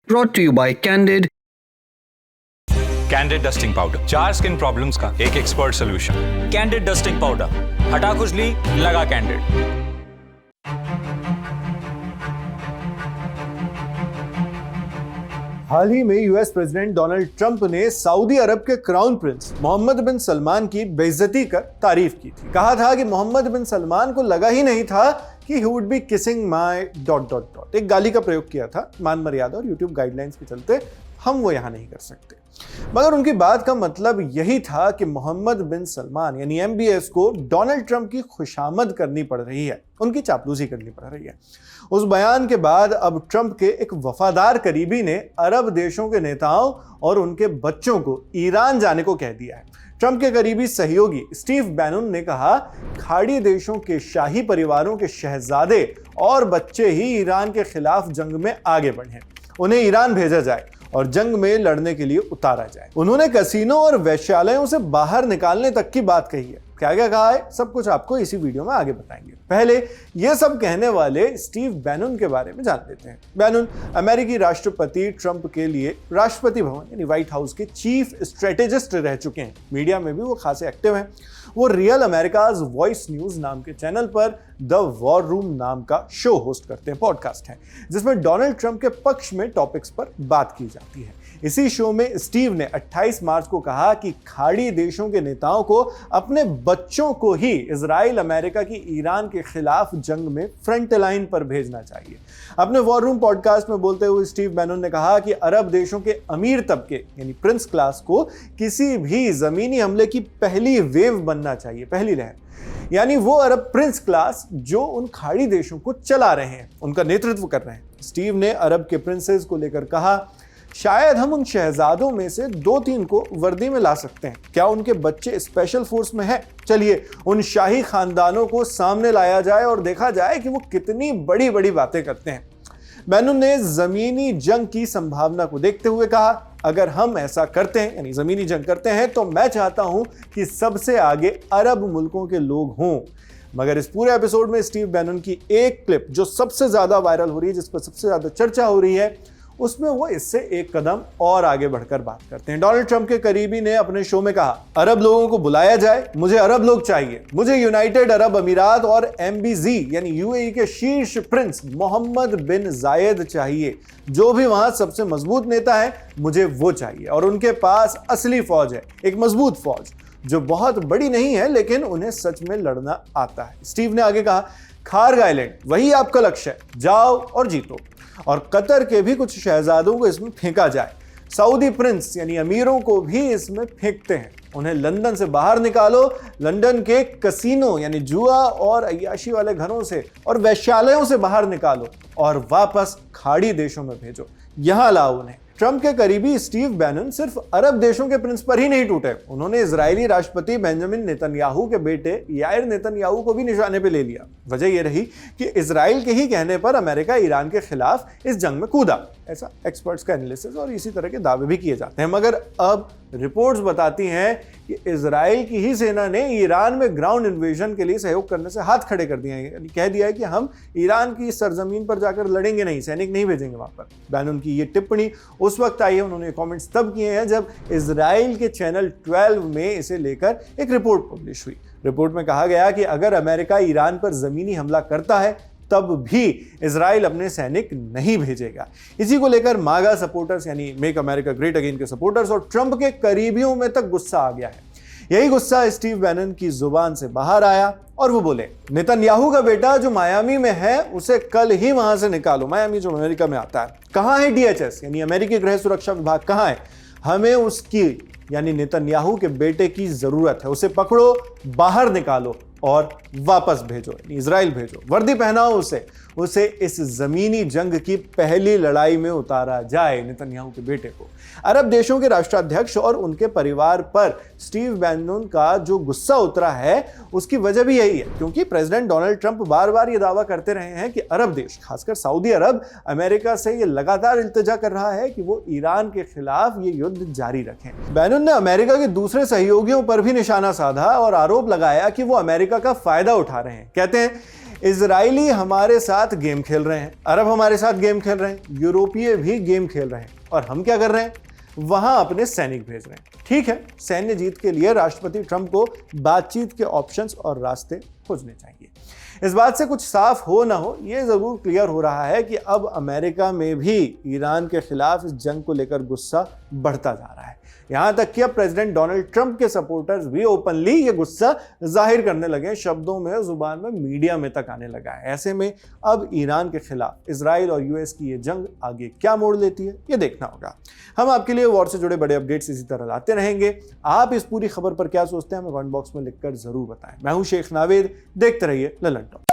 brought to you by Candid. Candid dusting powder, 4 skin problems का एक expert solution. Candid dusting powder, हटा खुजली, लगा कैंडिड। हाल ही में यूएस प्रेसिडेंट डोनाल्ड ट्रंप ने सऊदी अरब के क्राउन प्रिंस मोहम्मद बिन सलमान की बेइज्जती कर तारीफ की थी। कहा था कि मोहम्मद बिन सलमान को लगा ही नहीं था कि he would be kissing my ... एक गाली का प्रयोग किया था। मान मर्यादा और यूट्यूब गाइडलाइंस के चलते हम वो यहां नहीं कर सकते। मगर उनकी बात का मतलब यही था कि मोहम्मद बिन सलमान यानी MBS को डोनाल्ड ट्रंप की खुशामद करनी पड़ रही है, उनकी चापलूसी करनी पड़ रही है। उस बयान के बाद अब ट्रंप के एक वफादार करीबी ने अरब देशों के नेताओं और उनके बच्चों को ईरान जाने को कह दिया है। ट्रंप के करीबी सहयोगी स्टीव बैनन ने कहा, खाड़ी देशों के शाही परिवारों के शहजादे और बच्चे ही ईरान के खिलाफ जंग में आगे बढ़े, उन्हें ईरान भेजा जाए और जंग में लड़ने के लिए उतारा जाए। उन्होंने कसीनो और वेश्यालयों से बाहर निकालने तक की बात कही है। क्या क्या कहा है, सब कुछ आपको इसी वीडियो में आगे बताएंगे। पहले ये सब कहने वाले स्टीव बैनन के बारे में जान लेते हैं। बैनन अमेरिकी राष्ट्रपति ट्रंप के लिए राष्ट्रपति भवन यानी व्हाइट हाउस के चीफ स्ट्रेटेजिस्ट रह चुके हैं। मीडिया में भी वो खासे एक्टिव हैं। वो रियल अमेरिकाज वॉइस न्यूज नाम के चैनल पर द वॉर रूम नाम का शो होस्ट करते हैं, पॉडकास्ट है, जिसमें डोनाल्ड ट्रंप के पक्ष में टॉपिक्स पर बात की जाती है। इसी शो में स्टीव ने 28 मार्च को कहा कि खाड़ी देशों के नेताओं को अपने बच्चों को ही इजराइल अमेरिका की ईरान के खिलाफ जंग में फ्रंट लाइन पर भेजना चाहिए। अपने वॉर रूम पॉडकास्ट में बोलते हुए स्टीव बैनन ने कहा कि अरब देशों के अमीर तबके यानी प्रिंस क्लास को किसी भी जमीनी हमले की पहली वेव बनना चाहिए, पहली लहर, यानी वो अरब प्रिंस क्लास जो उन खाड़ी देशों को चला रहे हैं, उनका नेतृत्व कर रहे हैं। स्टीव ने अरब के प्रिंसेस को लेकर कहा, शायद हम उन शहजादों में से 2-3 को वर्दी में ला सकते हैं। क्या उनके बच्चे स्पेशल फोर्स में हैं? चलिए उन शाही खानदानों को सामने लाया जाए और देखा जाए कि वो कितनी बड़ी बड़ी बातें करते हैं। बैनन ने जमीनी जंग की संभावना को देखते हुए कहा, अगर हम ऐसा करते हैं यानी जमीनी जंग करते हैं तो मैं चाहता हूं कि सबसे आगे अरब मुल्कों के लोग हों। मगर इस पूरे एपिसोड में स्टीव बैनन की एक क्लिप जो सबसे ज्यादा वायरल हो रही है, जिस पर सबसे ज्यादा चर्चा हो रही है, उसमें वो इससे एक कदम और आगे बढ़कर बात करते हैं। डोनाल्ड ट्रंप के करीबी ने अपने शो में कहा, अरब लोगों को बुलाया जाए, मुझे अरब लोग चाहिए, मुझे यूनाइटेड अरब अमीरात और MBZ यानी UAE के शीर्ष प्रिंस मोहम्मद बिन जायद चाहिए। जो भी वहां सबसे मजबूत नेता है, मुझे वो चाहिए, और उनके पास असली फौज है, एक मजबूत फौज जो बहुत बड़ी नहीं है लेकिन उन्हें सच में लड़ना आता है। स्टीव ने आगे कहा, खार्ग आइलैंड वही आपका लक्ष्य है, जाओ और जीतो, और कतर के भी कुछ शहजादों को इसमें फेंका जाए। सऊदी प्रिंस यानी अमीरों को भी इसमें फेंकते हैं, उन्हें लंदन से बाहर निकालो, लंदन के कसीनो यानी जुआ और अय्याशी वाले घरों से और वैश्यालयों से बाहर निकालो और वापस खाड़ी देशों में भेजो, यहां लाओ उन्हें। ट्रंप के करीबी स्टीव बैनन सिर्फ अरब देशों के प्रिंस पर ही नहीं टूटे, उन्होंने इजरायली राष्ट्रपति बेंजामिन नेतन्याहू के बेटे यायर नेतन्याहू को भी निशाने पे ले लिया। वजह यह रही कि इजराइल के ही कहने पर अमेरिका ईरान के खिलाफ इस जंग में कूदा, ऐसा एक्सपर्ट्स का एनालिसिस और इसी तरह के दावे भी किए जाते हैं। मगर अब रिपोर्ट्स बताती हैं कि इजराइल की ही सेना ने ईरान में ग्राउंड इन्वेजन के लिए सहयोग करने से हाथ खड़े कर दिए हैं, यानी कह दिया है कि हम ईरान की सरजमीन पर जाकर लड़ेंगे नहीं, सैनिक नहीं भेजेंगे वहां पर। बैनन की ये टिप्पणी उस वक्त आई है, उन्होंने कमेंट्स तब किए हैं जब इजराइल के चैनल 12 में इसे लेकर एक रिपोर्ट पब्लिश हुई। रिपोर्ट में कहा गया कि अगर अमेरिका ईरान पर जमीनी हमला करता है तब भी इजराइल अपने सैनिक नहीं भेजेगा। इसी को लेकर मागा सपोर्टर्स यानी मेक अमेरिका ग्रेट अगेन के सपोर्टर्स और ट्रंप के करीबियों में तक गुस्सा आ गया है। यही गुस्सा स्टीव बैनन की जुबान से बाहर आया और वो बोले, नेतन्याहू का बेटा जो मायामी में है उसे कल ही वहां से निकालो। मायामी जो अमेरिका में आता है। कहां है DHS यानी अमेरिकी गृह सुरक्षा विभाग, कहां है? हमें उसकी यानी नेतन्याहू के बेटे की जरूरत है, उसे पकड़ो, बाहर निकालो और वापस भेजो, इजराइल भेजो, वर्दी पहनाओ उसे इस जमीनी जंग की पहली लड़ाई में उतारा जाए, नेतन्याहू के बेटे को। अरब देशों के राष्ट्राध्यक्ष और उनके परिवार पर स्टीव बैनन का जो गुस्सा उतरा है उसकी वजह भी यही है, क्योंकि प्रेसिडेंट डोनाल्ड ट्रंप बार बार ये दावा करते रहे हैं कि अरब देश, खासकर सऊदी अरब, अमेरिका से ये लगातार इल्तिजा कर रहा है कि वो ईरान के खिलाफ ये युद्ध जारी रखें। बैनन ने अमेरिका के दूसरे सहयोगियों पर भी निशाना साधा और आरोप लगाया कि वो अमेरिका का फायदा उठा रहे हैं। कहते हैं इजरायली हमारे साथ गेम खेल रहे हैं, अरब हमारे साथ गेम खेल रहे हैं, यूरोपीय भी गेम खेल रहे हैं, और हम क्या कर रहे हैं? वहां अपने सैनिक भेज रहे हैं। ठीक है, सैन्य जीत के लिए राष्ट्रपति ट्रंप को बातचीत के ऑप्शंस और रास्ते खोजने चाहिए। इस बात से कुछ साफ हो ना हो, यह जरूर क्लियर हो रहा है कि अब अमेरिका में भी ईरान के खिलाफ इस जंग को लेकर गुस्सा बढ़ता जा रहा है। यहां तक कि अब प्रेसिडेंट डोनाल्ड ट्रंप के सपोर्टर्स भी ओपनली ये गुस्सा जाहिर करने लगे, शब्दों में, जुबान में, मीडिया में तक आने लगा है। ऐसे में अब ईरान के खिलाफ इजराइल और यूएस की ये जंग आगे क्या मोड़ लेती है, ये देखना होगा। हम आपके लिए वॉर से जुड़े बड़े अपडेट्स इसी तरह लाते रहेंगे। आप इस पूरी खबर पर क्या सोचते हैं, हमें कमेंट बॉक्स में लिखकर जरूर बताएं। मैं हूं शेख नावेद, देखते रहिए ललन टॉक।